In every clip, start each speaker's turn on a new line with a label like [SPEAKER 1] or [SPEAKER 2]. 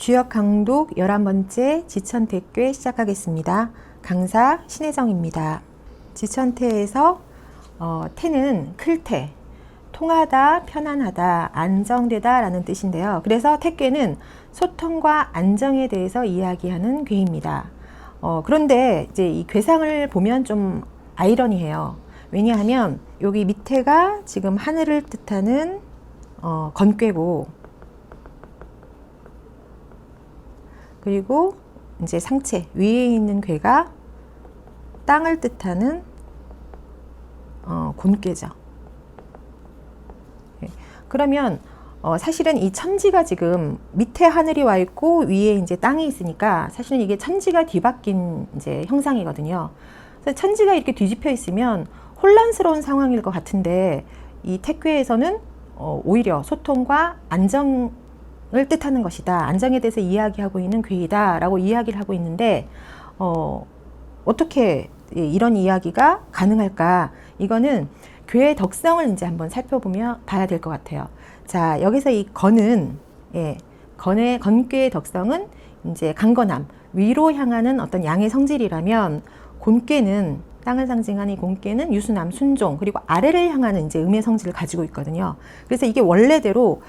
[SPEAKER 1] 주역 강독 11번째 지천태괴 시작하겠습니다. 강사 신혜정입니다. 지천태에서 태는 클태, 통하다, 편안하다, 안정되다 라는 뜻인데요. 그래서 태괴는 소통과 안정에 대해서 이야기하는 괴입니다. 그런데 이제 이 괴상을 보면 좀 아이러니해요. 왜냐하면 여기 밑에가 지금 하늘을 뜻하는 건괴고, 그리고 이제 상체 위에 있는 괴가 땅을 뜻하는 곤괴죠. 그러면 사실은 이 천지가 지금 밑에 하늘이 와 있고 위에 이제 땅이 있으니까 사실은 이게 천지가 뒤바뀐 이제 형상이거든요. 그래서 천지가 이렇게 뒤집혀 있으면 혼란스러운 상황일 것 같은데, 이 태괴에서는 오히려 소통과 안정을 뜻하는 것이다, 안정에 대해서 이야기하고 있는 괴이다 라고 이야기를 하고 있는데, 어떻게 이런 이야기가 가능할까? 이거는 괴의 덕성을 이제 한번 살펴보며 봐야 될 것 같아요. 자, 여기서 이 건은, 건괴의 덕성은 이제 강건함, 위로 향하는 어떤 양의 성질이라면, 곤괴는, 땅을 상징하는 이 곤괴는 유순함, 순종, 그리고 아래를 향하는 이제 음의 성질을 가지고 있거든요. 그래서 이게 원래대로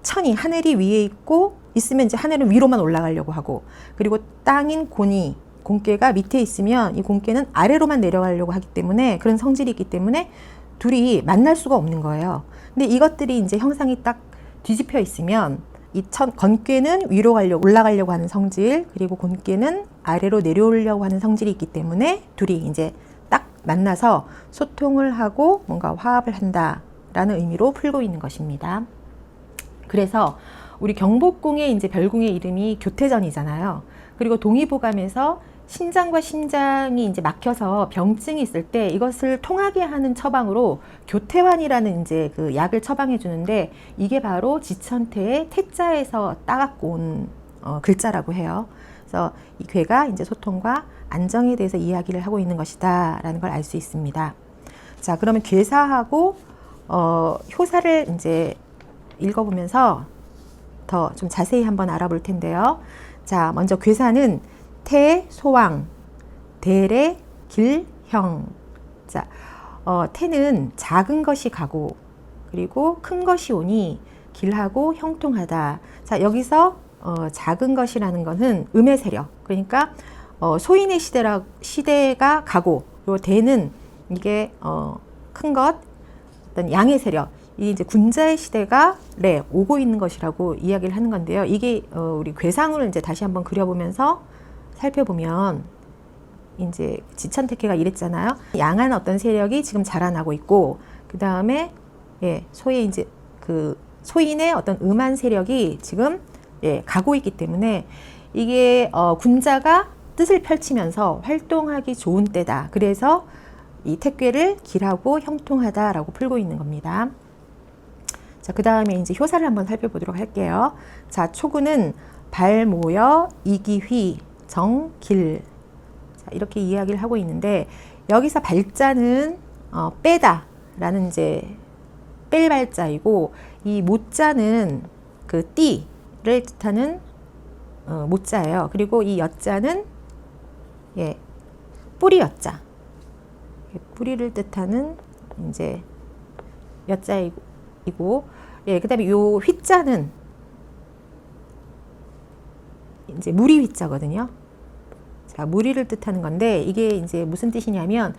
[SPEAKER 1] 천이, 하늘이 위에 있고 있으면 이제 하늘은 위로만 올라가려고 하고, 그리고 땅인 곤괴가 밑에 있으면 이 곤괴는 아래로만 내려가려고 하기 때문에, 그런 성질이 있기 때문에 둘이 만날 수가 없는 거예요. 근데 이것들이 이제 형상이 딱 뒤집혀 있으면 이 건괴는 위로 올라가려고 하는 성질, 그리고 곤괴는 아래로 내려오려고 하는 성질이 있기 때문에 둘이 이제 딱 만나서 소통을 하고 뭔가 화합을 한다라는 의미로 풀고 있는 것입니다. 그래서 우리 경복궁의 이제 별궁의 이름이 교태전이잖아요. 그리고 동의보감에서 신장과 심장이 이제 막혀서 병증이 있을 때 이것을 통하게 하는 처방으로 교태환이라는 이제 그 약을 처방해 주는데, 이게 바로 지천태의 태자에서 따갖고 온 글자라고 해요. 그래서 이 괴가 이제 소통과 안정에 대해서 이야기를 하고 있는 것이다라는 걸 알 수 있습니다. 자, 그러면 괴사하고 효사를 이제 읽어보면서 더 좀 자세히 한번 알아볼 텐데요. 자, 먼저 괴사는 태, 소왕, 대래, 길, 형. 자, 태는 작은 것이 가고, 그리고 큰 것이 오니 길하고 형통하다. 자, 여기서 작은 것이라는 것은 음의 세력, 그러니까 소인의 시대가 가고, 그리고 대는 이게 큰 것, 어떤 양의 세력, 이 이제 군자의 시대가 오고 있는 것이라고 이야기를 하는 건데요. 이게 우리 괴상을 이제 다시 한번 그려보면서 살펴보면, 이제 지천태괴가 이랬잖아요. 양한 어떤 세력이 지금 자라나고 있고, 그 다음에 소위 이제 그 소인의 어떤 음한 세력이 지금 가고 있기 때문에, 이게 군자가 뜻을 펼치면서 활동하기 좋은 때다. 그래서 이 태괴를 길하고 형통하다라고 풀고 있는 겁니다. 자, 그 다음에 이제 효사를 한번 살펴보도록 할게요. 자, 초구는 발 모여 이기휘 정길. 자, 이렇게 이야기를 하고 있는데, 여기서 발자는 빼다 라는 이제 뺄 발자이고, 이 모자는 그 띠를 뜻하는 모자예요. 그리고 이 여자는 뿌리 여자, 뿌리를 뜻하는 이제 여자이고, 그 다음에 요 휘자는 이제 무리 휘자거든요. 자, 무리를 뜻하는 건데, 이게 이제 무슨 뜻이냐면,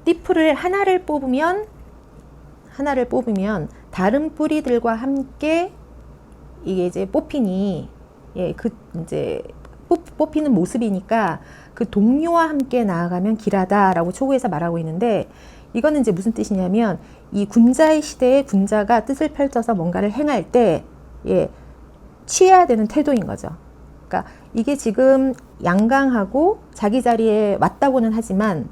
[SPEAKER 1] 띠풀을 하나를 뽑으면 다른 뿌리들과 함께 이게 이제 뽑히니, 그 이제 뽑히는 모습이니까 그 동료와 함께 나아가면 길하다라고 초구에서 말하고 있는데, 이거는 이제 무슨 뜻이냐면, 이 군자의 시대에 군자가 뜻을 펼쳐서 뭔가를 행할 때 취해야 되는 태도인 거죠. 그러니까 이게 지금 양강하고 자기 자리에 왔다고는 하지만,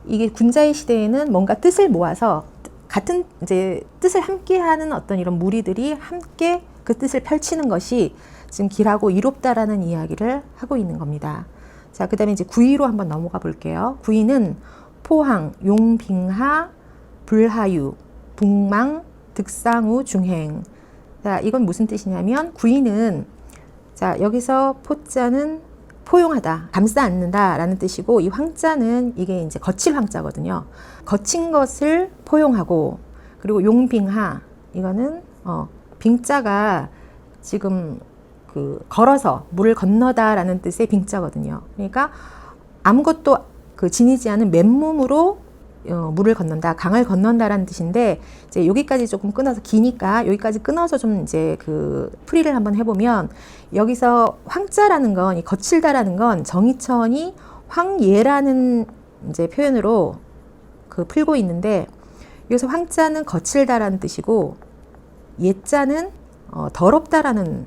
[SPEAKER 1] 이게 군자의 시대에는 뭔가 뜻을 모아서 같은 이제 뜻을 함께하는 어떤 이런 무리들이 함께 그 뜻을 펼치는 것이 지금 길하고 이롭다라는 이야기를 하고 있는 겁니다. 자, 그 다음에 이제 구의로 한번 넘어가 볼게요. 구의는 포항, 용빙하, 불하유, 북망, 득상우, 중행. 자, 이건 무슨 뜻이냐면 구이는 자, 여기서 포자는 포용하다, 감싸 안는다 라는 뜻이고 이 황자는 이게 이제 거칠 황자거든요. 거친 것을 포용하고 그리고 용빙하 이거는 빙자가 지금 그 걸어서 물을 건너다 라는 뜻의 빙자거든요. 그러니까 아무것도 그 지니지 않은 맨몸으로 물을 건넌다, 강을 건넌다라는 뜻인데 이제 여기까지 조금 끊어서 기니까 여기까지 끊어서 좀 이제 그 풀이를 한번 해보면 여기서 황자라는 건 이 거칠다라는 건 정의천이 황예라는 이제 표현으로 그 풀고 있는데 여기서 황자는 거칠다라는 뜻이고 예자는 더럽다라는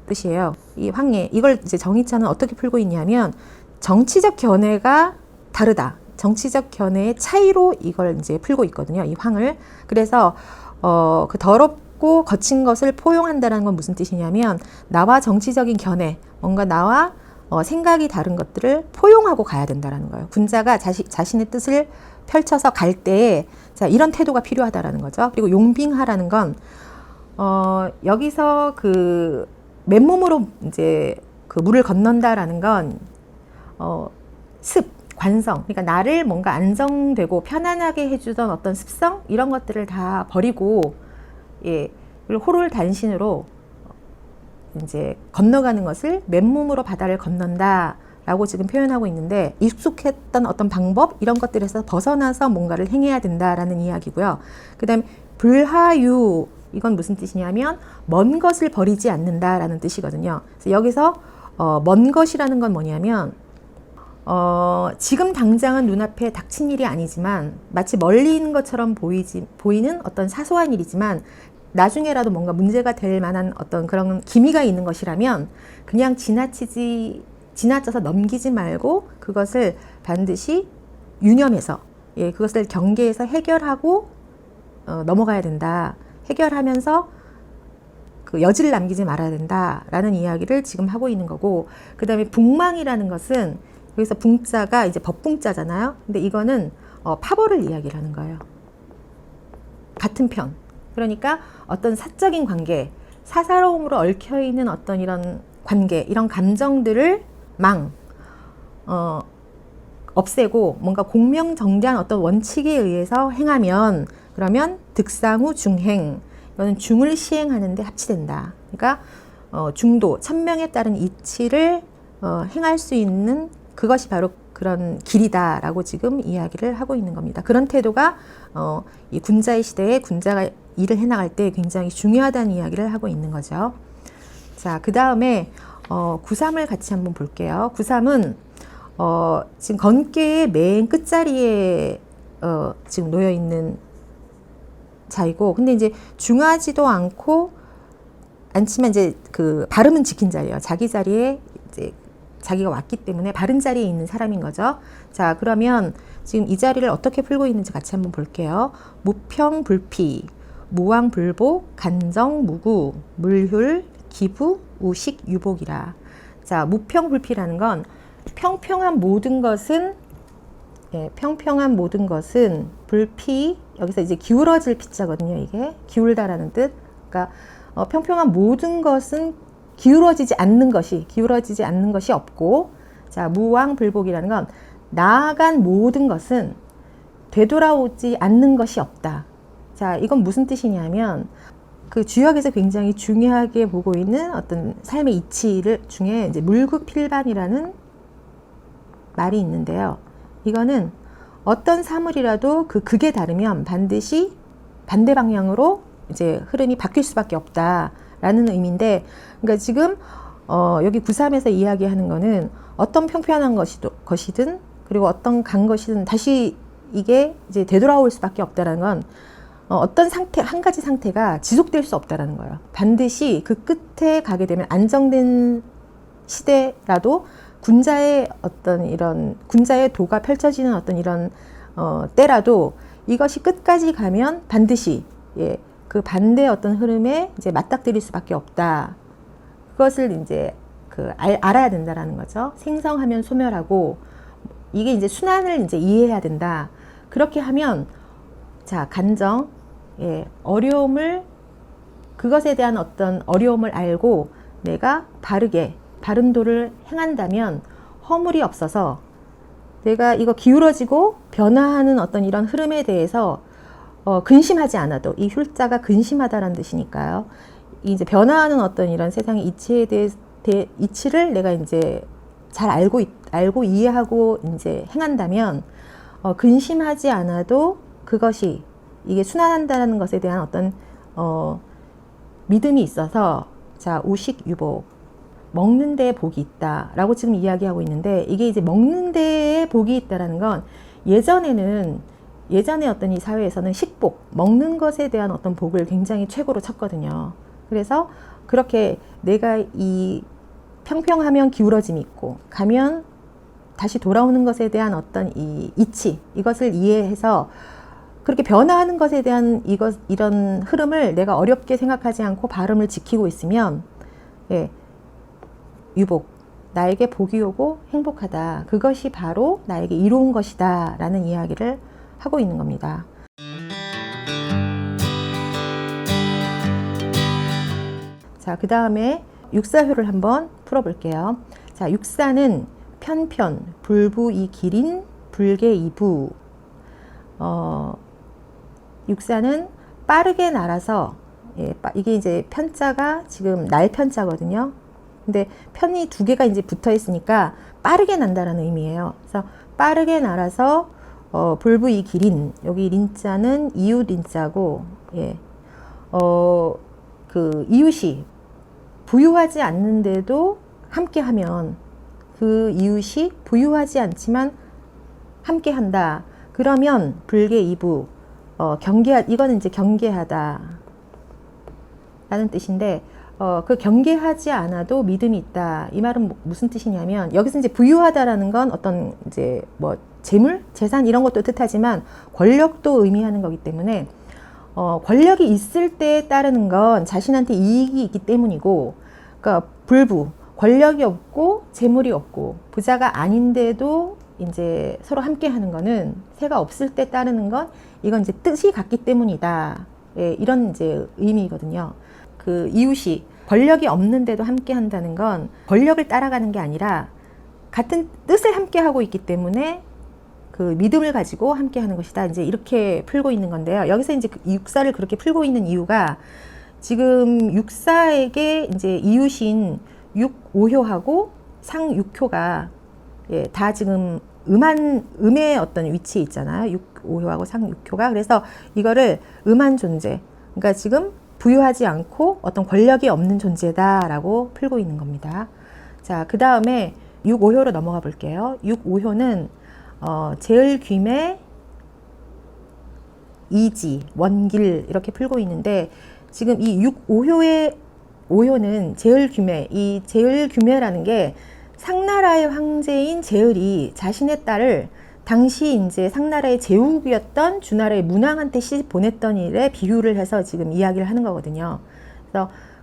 [SPEAKER 1] 뜻이에요. 이 황예 이걸 이제 정의천은 어떻게 풀고 있냐면 정치적 견해가 다르다. 정치적 견해의 차이로 이걸 이제 풀고 있거든요. 이 황을. 그래서 그 더럽고 거친 것을 포용한다는 건 무슨 뜻이냐면 나와 정치적인 견해, 뭔가 나와 생각이 다른 것들을 포용하고 가야 된다는 거예요. 군자가 자신의 뜻을 펼쳐서 갈 때에 자, 이런 태도가 필요하다라는 거죠. 그리고 용빙하라는 건 여기서 그 맨몸으로 이제 그 물을 건넌다라는 건 습 관성, 그러니까 나를 뭔가 안정되고 편안하게 해주던 어떤 습성 이런 것들을 다 버리고 예, 그리고 호를 단신으로 이제 건너가는 것을 맨몸으로 바다를 건넌다라고 지금 표현하고 있는데 익숙했던 어떤 방법 이런 것들에서 벗어나서 뭔가를 행해야 된다라는 이야기고요. 그다음에 불하유 이건 무슨 뜻이냐면 먼 것을 버리지 않는다라는 뜻이거든요. 그래서 여기서 먼 것이라는 건 뭐냐면 지금 당장은 눈앞에 닥친 일이 아니지만 마치 멀리 있는 것처럼 보이는 어떤 사소한 일이지만 나중에라도 뭔가 문제가 될 만한 어떤 그런 기미가 있는 것이라면 그냥 지나쳐서 넘기지 말고 그것을 반드시 유념해서 예, 그것을 경계해서 해결하고 넘어가야 된다. 해결하면서 그 여지를 남기지 말아야 된다라는 이야기를 지금 하고 있는 거고 그 다음에 북망이라는 것은 여기서 붕자가 이제 법붕자잖아요. 근데 이거는 파벌을 이야기를 하는 거예요. 같은 편. 그러니까 어떤 사적인 관계, 사사로움으로 얽혀있는 어떤 이런 관계, 이런 감정들을 없애고 뭔가 공명정대한 어떤 원칙에 의해서 행하면 그러면 득상후 중행. 이거는 중을 시행하는데 합치된다. 그러니까 중도, 천명에 따른 이치를 행할 수 있는 그것이 바로 그런 길이다라고 지금 이야기를 하고 있는 겁니다. 그런 태도가 이 군자의 시대에 군자가 일을 해나갈 때 굉장히 중요하다는 이야기를 하고 있는 거죠. 자, 그 다음에 구삼을 같이 한번 볼게요. 구삼은 지금 건계의 맨 끝자리에 지금 놓여 있는 자이고, 근데 이제 중하지도 않지만 이제 그 발음은 지킨 자리예요. 자기 자리에 이제 자기가 왔기 때문에 바른 자리에 있는 사람인 거죠. 자, 그러면 지금 이 자리를 어떻게 풀고 있는지 같이 한번 볼게요. 무평불피, 무왕불복, 간정무구, 물휼, 기부, 우식, 유복이라. 자, 무평불피라는 건 평평한 모든 것은 평평한 모든 것은 불피, 여기서 이제 기울어질 피자거든요. 이게 기울다라는 뜻. 그러니까 평평한 모든 것은 기울어지지 않는 것이 없고, 자, 무왕불복이라는 건 나아간 모든 것은 되돌아오지 않는 것이 없다. 자, 이건 무슨 뜻이냐면 그 주역에서 굉장히 중요하게 보고 있는 어떤 삶의 이치를 중에 이제 물극필반이라는 말이 있는데요. 이거는 어떤 사물이라도 그 극에 다르면 반드시 반대 방향으로 이제 흐름이 바뀔 수밖에 없다라는 의미인데, 그러니까 지금 여기 9.3에서 이야기하는 거는 어떤 평평한 것이든 그리고 어떤 간 것이든 다시 이게 이제 되돌아올 수밖에 없다라는 건 어떤 상태, 한 가지 상태가 지속될 수 없다라는 거예요. 반드시 그 끝에 가게 되면 안정된 시대라도 군자의 어떤 이런 군자의 도가 펼쳐지는 어떤 이런 때라도 이것이 끝까지 가면 반드시 그 반대의 어떤 흐름에 이제 맞닥뜨릴 수밖에 없다. 그것을 이제 알아야 된다라는 거죠. 생성하면 소멸하고 이게 이제 순환을 이제 이해해야 된다. 그렇게 하면 자, 간정, 어려움을 그것에 대한 어떤 어려움을 알고 내가 바르게 바른도를 행한다면 허물이 없어서 내가 이거 기울어지고 변화하는 어떤 이런 흐름에 대해서 근심하지 않아도, 이 훌자가 근심하다라는 뜻이니까요. 이제 변화하는 어떤 이런 세상의 이치에 대해 이치를 내가 이제 잘 알고 이해하고 이제 행한다면 근심하지 않아도 그것이 이게 순환한다는 것에 대한 어떤 믿음이 있어서, 자, 우식유복, 먹는 데에 복이 있다라고 지금 이야기하고 있는데, 이게 이제 먹는 데에 복이 있다라는 건 예전에 어떤 이 사회에서는 식복, 먹는 것에 대한 어떤 복을 굉장히 최고로 쳤거든요. 그래서 그렇게 내가 이 평평하면 기울어짐이 있고 가면 다시 돌아오는 것에 대한 어떤 이 이치, 이것을 이해해서 그렇게 변화하는 것에 대한 이런 흐름을 내가 어렵게 생각하지 않고 발음을 지키고 있으면, 예, 유복, 나에게 복이 오고 행복하다. 그것이 바로 나에게 이로운 것이다 라는 이야기를 하고 있는 겁니다. 자, 그 다음에 육사효를 한번 풀어볼게요. 자, 육사는 편편, 불부, 기린, 불계, 이부. 육사는 빠르게 날아서, 예, 이게 이제 편자가 지금 날 편자거든요. 근데 편이 두 개가 이제 붙어 있으니까 빠르게 난다라는 의미예요. 그래서 빠르게 날아서 불부, 기린, 여기 린자는 이웃 린자고, 예, 그 이웃이 부유하지 않는데도 함께하면, 그 이웃이 부유하지 않지만 함께한다. 그러면 불계 이부, 이거는 이제 경계하다 라는 뜻인데, 그 경계하지 않아도 믿음이 있다. 이 말은 무슨 뜻이냐면, 여기서 이제 부유하다라는 건 어떤 이제 뭐 재물, 재산 이런 것도 뜻하지만 권력도 의미하는 거기 때문에, 권력이 있을 때에 따르는 건 자신한테 이익이 있기 때문이고, 그러니까 불부, 권력이 없고 재물이 없고 부자가 아닌데도 이제 서로 함께 하는 거는, 새가 없을 때 따르는 건 이건 이제 뜻이 같기 때문이다. 예, 이런 이제 의미거든요. 그 이웃이 권력이 없는데도 함께 한다는 건 권력을 따라가는 게 아니라 같은 뜻을 함께 하고 있기 때문에 그 믿음을 가지고 함께 하는 것이다. 이제 이렇게 풀고 있는 건데요. 여기서 이제 육사를 그렇게 풀고 있는 이유가, 지금 육사에게 이제 이웃인 육오효하고 상육효가, 예, 다 지금 음의 어떤 위치에 있잖아요. 육오효하고 상육효가. 그래서 이거를 음한 존재, 그러니까 지금 부유하지 않고 어떤 권력이 없는 존재다라고 풀고 있는 겁니다. 자, 그 다음에 육오효로 넘어가 볼게요. 육오효는 제을귀매, 이지, 원길 이렇게 풀고 있는데, 지금 이 육오효의 오효는 제을귀매, 이 제을귀매라는 게 상나라의 황제인 제을이 자신의 딸을 당시 이제 상나라의 제후국이었던 주나라의 문왕한테 시집 보냈던 일에 비유를 해서 지금 이야기를 하는 거거든요.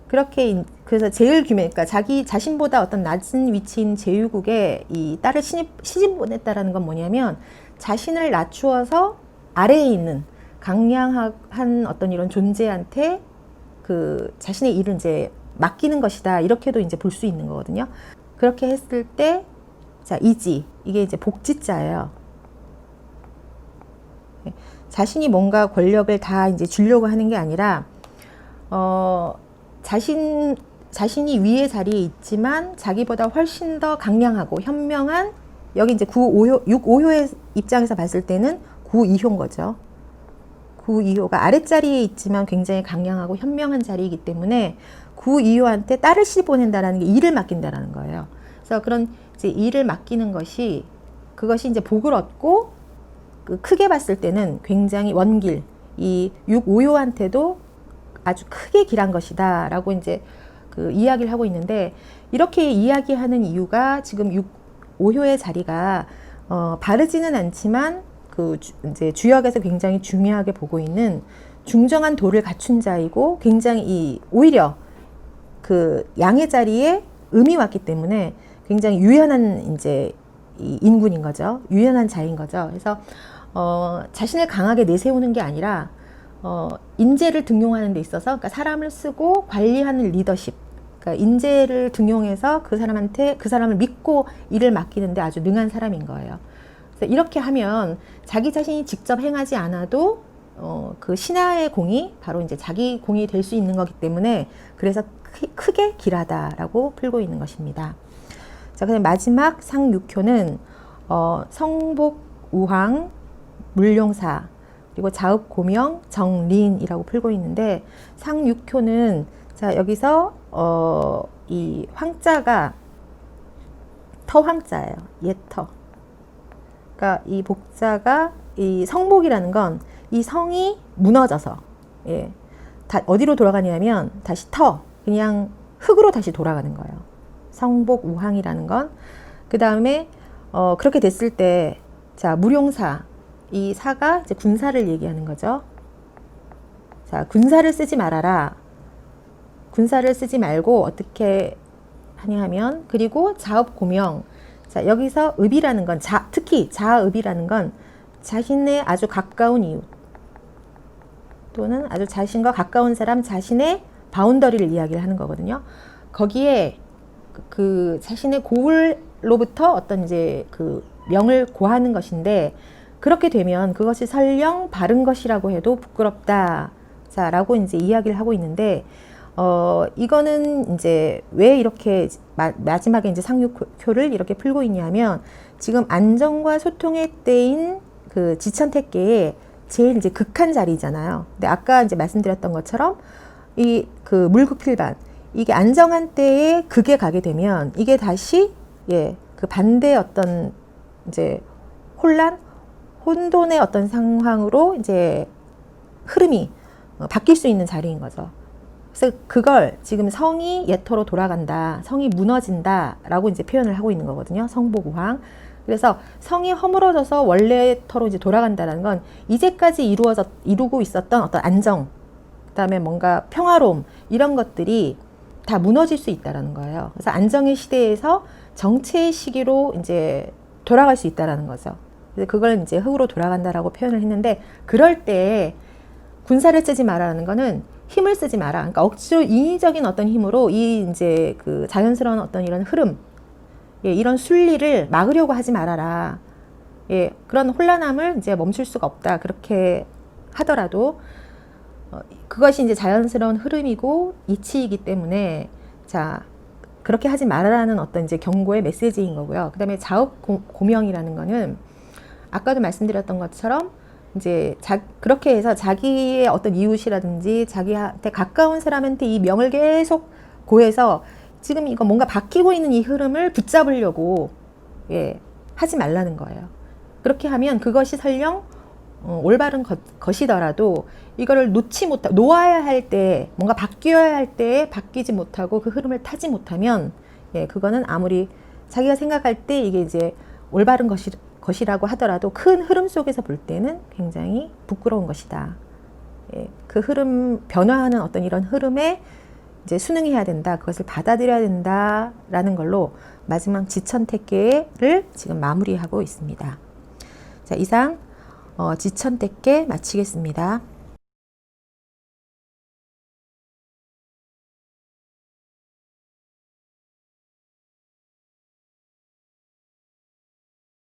[SPEAKER 1] 그래서 제을귀매, 그러니까 자기 자신보다 어떤 낮은 위치인 제후국에 이 딸을 시집 보냈다라는 건 뭐냐면, 자신을 낮추어서 아래에 있는 강량한 어떤 이런 존재한테 그 자신의 일을 이제 맡기는 것이다. 이렇게도 이제 볼 수 있는 거거든요. 그렇게 했을 때, 자, 이지, 이게 이제 복지자예요. 자신이 뭔가 권력을 다 이제 주려고 하는 게 아니라, 자신이 위의 자리에 있지만 자기보다 훨씬 더 강량하고 현명한, 여기 이제 육오효의 입장에서 봤을 때는 구이효인 거죠. 구이효가 아랫자리에 있지만 굉장히 강량하고 현명한 자리이기 때문에 구이효한테 딸을 시보낸다라는 게 일을 맡긴다라는 거예요. 그래서 그런 이제 일을 맡기는 그것이 이제 복을 얻고, 그 크게 봤을 때는 굉장히 원길, 이 육오효한테도 아주 크게 길한 것이다 라고 이제 그 이야기를 하고 있는데, 이렇게 이야기하는 이유가, 지금 육오효의 자리가 바르지는 않지만 그 이제 주역에서 굉장히 중요하게 보고 있는 중정한 도를 갖춘 자이고, 굉장히 오히려 그 양의 자리에 음이 왔기 때문에 굉장히 유연한 이제 이 인군인 거죠. 유연한 자인 거죠. 그래서 자신을 강하게 내세우는 게 아니라 인재를 등용하는 데 있어서, 그러니까 사람을 쓰고 관리하는 리더십, 그러니까 인재를 등용해서 그 사람한테, 그 사람을 믿고 일을 맡기는데 아주 능한 사람인 거예요. 그래서 이렇게 하면 자기 자신이 직접 행하지 않아도 그 신하의 공이 바로 이제 자기 공이 될 수 있는 거기 때문에, 그래서 크게 길하다라고 풀고 있는 것입니다. 자, 그다음 마지막 상육효는 성복, 우황, 물용사, 그리고 자읍, 고명, 정린이라고 풀고 있는데, 상육효는 자 여기서 이 황자가 터황자예요. 예터. 그러니까 이 복자가, 이 성복이라는 건 이 성이 무너져서, 예, 어디로 돌아가냐면 다시 그냥 흙으로 다시 돌아가는 거예요. 성복 우황이라는 건. 그 다음에 그렇게 됐을 때, 자, 무룡사, 이 사가 이제 군사를 얘기하는 거죠. 자, 군사를 쓰지 말아라. 군사를 쓰지 말고 어떻게 하냐 하면, 그리고 자읍 고명. 자, 여기서 읍이라는 건, 특히 자읍이라는 건 자신의 아주 가까운 이웃, 또는 아주 자신과 가까운 사람, 자신의 바운더리를 이야기를 하는 거거든요. 거기에 그 자신의 고을로부터 어떤 이제 그 명을 고하는 것인데, 그렇게 되면 그것이 설령 바른 것이라고 해도 부끄럽다. 자, 라고 이제 이야기를 하고 있는데, 이거는 이제 왜 이렇게 마지막에 이제 상육효를 이렇게 풀고 있냐면, 지금 안정과 소통의 때인 그 지천택계에 제일 이제 극한 자리잖아요. 근데 아까 이제 말씀드렸던 것처럼 이 그 물극필반, 이게 안정한 때에 극에 가게 되면 이게 다시, 예, 그 반대의 어떤 이제 혼돈의 어떤 상황으로 이제 흐름이 바뀔 수 있는 자리인 거죠. 그래서 그걸 지금 성이 예터로 돌아간다, 성이 무너진다 라고 이제 표현을 하고 있는 거거든요. 성복우황. 그래서 성이 허물어져서 원래 터로 이제 돌아간다는 건 이제까지 이루고 있었던 어떤 안정, 그 다음에 뭔가 평화로움, 이런 것들이 다 무너질 수 있다라는 거예요. 그래서 안정의 시대에서 정체의 시기로 이제 돌아갈 수 있다라는 거죠. 그래서 그걸 이제 흙으로 돌아간다라고 표현을 했는데, 그럴 때 군사를 쓰지 마라는 거는 힘을 쓰지 마라. 그러니까 억지로 인위적인 어떤 힘으로 이 이제 그 자연스러운 어떤 이런 흐름, 예, 이런 순리를 막으려고 하지 말아라. 예, 그런 혼란함을 이제 멈출 수가 없다. 그렇게 하더라도 그것이 이제 자연스러운 흐름이고 이치이기 때문에, 자, 그렇게 하지 말아라는 어떤 이제 경고의 메시지인 거고요. 그 다음에 자읍 고명이라는 거는 아까도 말씀드렸던 것처럼 이제 그렇게 해서 자기의 어떤 이웃이라든지 자기한테 가까운 사람한테 이 명을 계속 고해서 지금 이거 뭔가 바뀌고 있는 이 흐름을 붙잡으려고, 예, 하지 말라는 거예요. 그렇게 하면 그것이 설령 올바른 것이더라도 이거를 놓아야 할 때, 뭔가 바뀌어야 할 때 바뀌지 못하고 그 흐름을 타지 못하면, 예, 그거는 아무리 자기가 생각할 때 이게 이제 올바른 것이라고 하더라도 큰 흐름 속에서 볼 때는 굉장히 부끄러운 것이다. 예, 그 흐름, 변화하는 어떤 이런 흐름에 이제 순응해야 된다. 그것을 받아들여야 된다라는 걸로 마지막 지천택계를 지금 마무리하고 있습니다. 자, 이상 지천택계 마치겠습니다.